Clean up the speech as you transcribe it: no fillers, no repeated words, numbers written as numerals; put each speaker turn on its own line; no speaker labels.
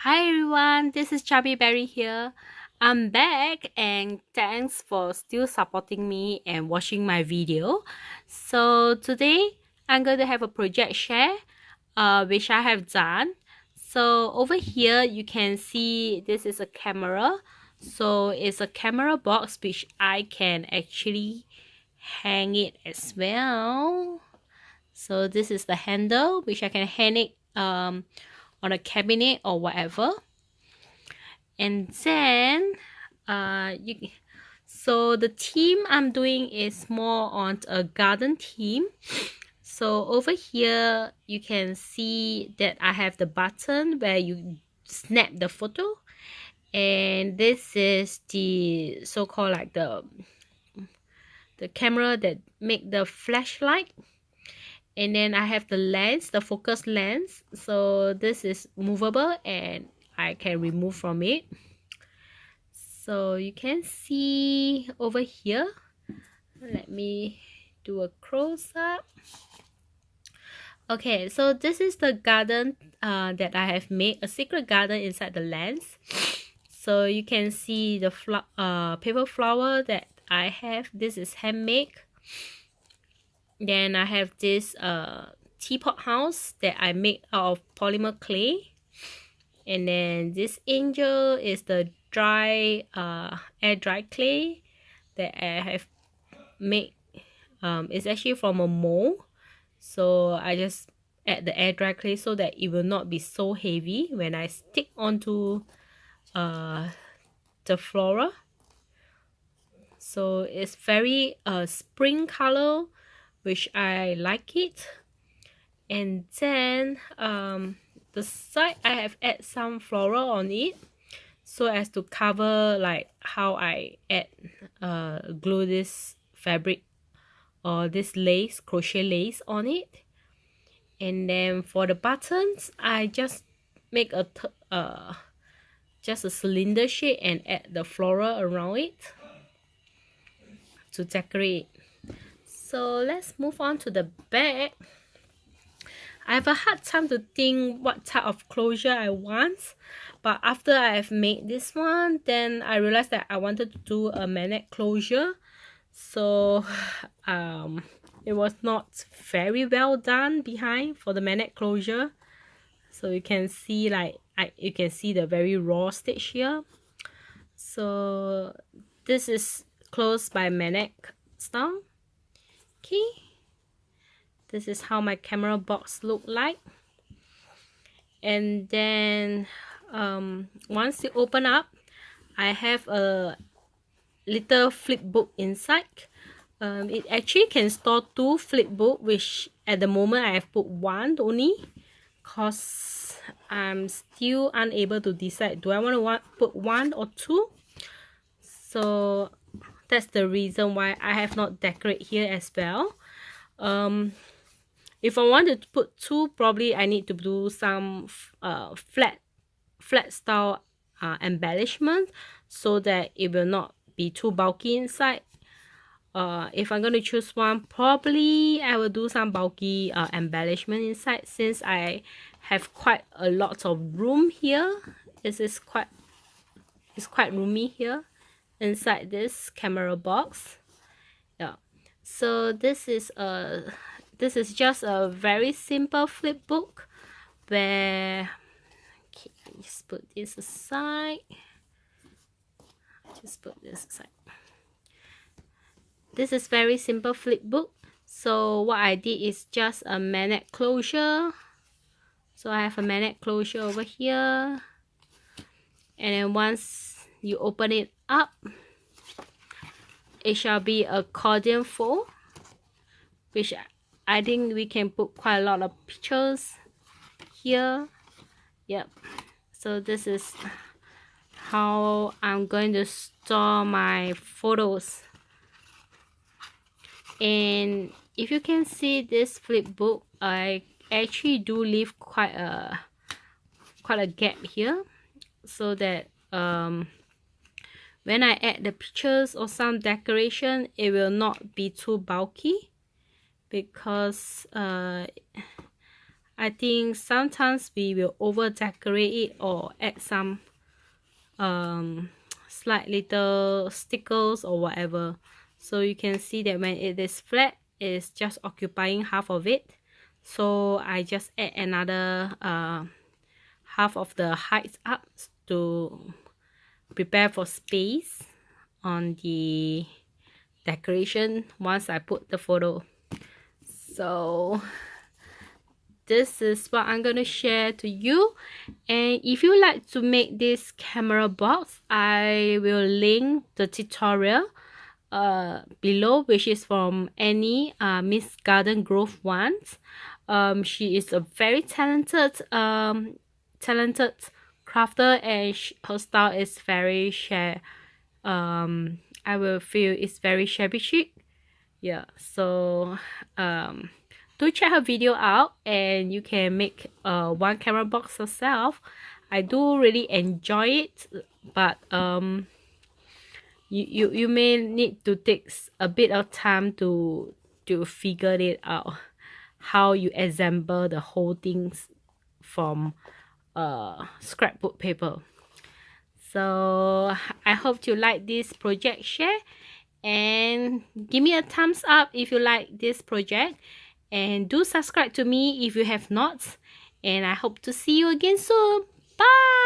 Hi everyone, this is Chubby Berry here. I'm back and thanks for still supporting me and watching my video. So today I'm going to have a project share which I have done. So over here you can see this is a camera. So it's a camera box which I can actually hang it as well. So this is the handle which I can hang it on a cabinet or whatever. And then so the theme I'm doing is more on a garden theme. So over here you can see that I have the button where you snap the photo, and this is the so-called like the camera that make the flashlight. And then I have the lens, the focus lens. So this is movable and I can remove from it. So you can see over here, let me do a close-up. Okay, so this is the garden that I have made, a secret garden inside the lens. So you can see the paper flower that I have. This is handmade. Then I have this teapot house that I made out of polymer clay. And then this angel is the dry air dry clay that I have made. It's actually from a mold, so I just add the air dry clay so that it will not be so heavy when I stick onto the flora. So it's very spring color, which I like it. And then the side I have add some floral on it so as to cover like how I add glue this fabric or this lace, crochet lace on it. And then for the buttons I just make a just a cylinder shape and add the floral around it to decorate. So let's move on to the back. I have a hard time to think what type of closure I want, but after I have made this one, then I realized that I wanted to do a magnet closure. So it was not very well done behind for the magnet closure. So you can see like you can see the very raw stitch here. So this is closed by magnet style. Okay. This is how my camera box look like. And then once you open up, I have a little flip book inside. It actually can store 2 flip book, which at the moment I have put 1 only because I'm still unable to decide, do I want to put 1 or 2. So that's the reason why I have not decorate here as well. If I want to put 2, probably I need to do some flat style embellishment so that it will not be too bulky inside. If I'm going to choose 1, probably I will do some bulky embellishment inside, since I have quite a lot of room here. It's quite roomy here inside this camera box. Yeah, so this is just a very simple flip book where, okay, just put this aside. This is very simple flip book. So what I did is just a magnet closure. So I have a magnet closure over here. And then once you open it up, it shall be a accordion fold, which I think we can put quite a lot of pictures here. Yep. So this is how I'm going to store my photos. And if you can see this flip book, I actually do leave quite a gap here, so that when I add the pictures or some decoration, it will not be too bulky, because I think sometimes we will over decorate it or add some slight little stickers or whatever. So you can see that when it is flat, it's just occupying half of it. So I just add another half of the height up to prepare for space on the decoration once I put the photo. So this is what I'm going to share to you. And if you like to make this camera box, I will link the tutorial below, which is from Annie, Miss Garden Grove ones. She is a very talented crafter, and her style is very I will feel it's very shabby chic. Yeah, so do check her video out, and you can make one camera box yourself. I do really enjoy it, but you may need to take a bit of time to figure it out, how you assemble the whole things from scrapbook paper. So I hope you like this project share, and give me a thumbs up if you like this project, and do subscribe to me if you have not, and I hope to see you again soon. Bye.